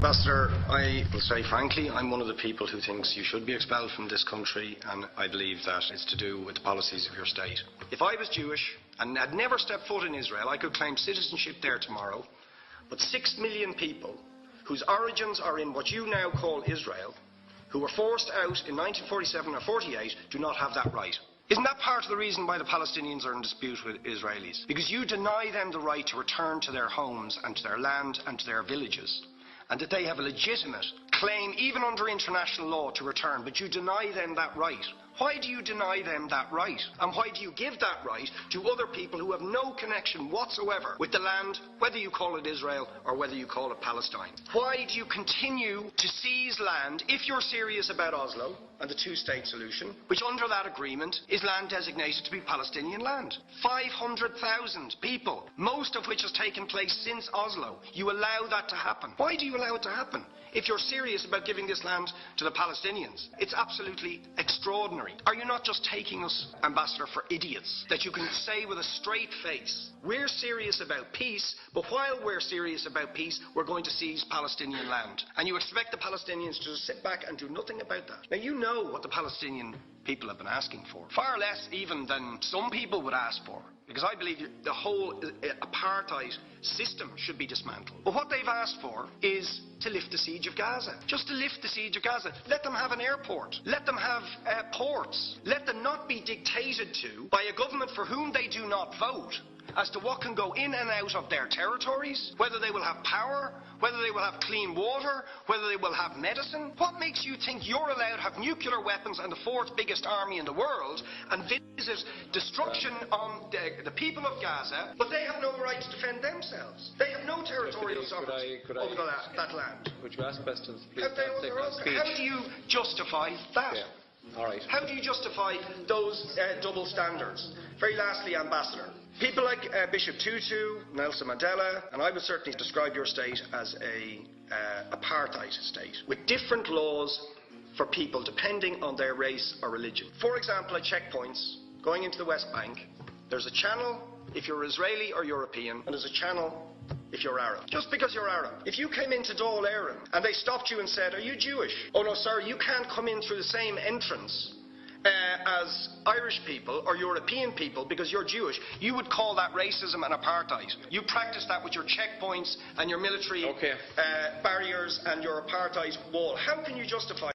Ambassador, I will say frankly, I'm one of the people who thinks you should be expelled from this country, and I believe that it's to do with the policies of your state. If I was Jewish and had never stepped foot in Israel, I could claim citizenship there tomorrow, but 6 million people whose origins are in what you now call Israel, who were forced out in 1947 or 48, do not have that right. Isn't that part of the reason why the Palestinians are in dispute with Israelis? Because you deny them the right to return to their homes and to their land and to their villages, and that they have a legitimate claim, even under international law, to return, but you deny them that right. Why do you deny them that right? And why do you give that right to other people who have no connection whatsoever with the land, whether you call it Israel or whether you call it Palestine? Why do you continue to seize land, if you're serious about Oslo and the two-state solution, which under that agreement is land designated to be Palestinian land? 500,000 people, most of which has taken place since Oslo. You allow that to happen. Why do you allow it to happen? If you're serious about giving this land to the Palestinians, it's absolutely extraordinary. Are you not just taking us, Ambassador, for idiots? That you can say with a straight face, we're serious about peace, but while we're serious about peace, we're going to seize Palestinian land. And you expect the Palestinians to just sit back and do nothing about that. Now, you know what the Palestinian people have been asking for. Far less even than some people would ask for. Because I believe the whole apartheid system should be dismantled. But what they've asked for is to lift the siege of Gaza. Just to lift the siege of Gaza. Let them have an airport. Let them have ports. Let them not be dictated to by a government for whom they do not vote as to what can go in and out of their territories, whether they will have power, whether they will have clean water, whether they will have medicine. What makes you think you're allowed to have nuclear weapons and the fourth biggest army in the world and visit destruction on the people of Gaza, but they have no right to defend themselves? They have no territorial sovereignty over that land. Could you ask questions, please? How do you justify that? Yeah. All right. How do you justify those double standards? Very lastly, Ambassador, people like Bishop Tutu, Nelson Mandela, and I would certainly describe your state as a apartheid state, with different laws for people depending on their race or religion. For example, at checkpoints going into the West Bank, there's a channel if you're Israeli or European, and there's a channel if you're Arab. Just because you're Arab. If you came into Dáil Éireann and they stopped you and said, "Are you Jewish?" "Oh no, sir, you can't come in through the same entrance as Irish people or European people because you're Jewish," you would call that racism and apartheid. You practice that with your checkpoints and your military barriers and your apartheid wall. How can you justify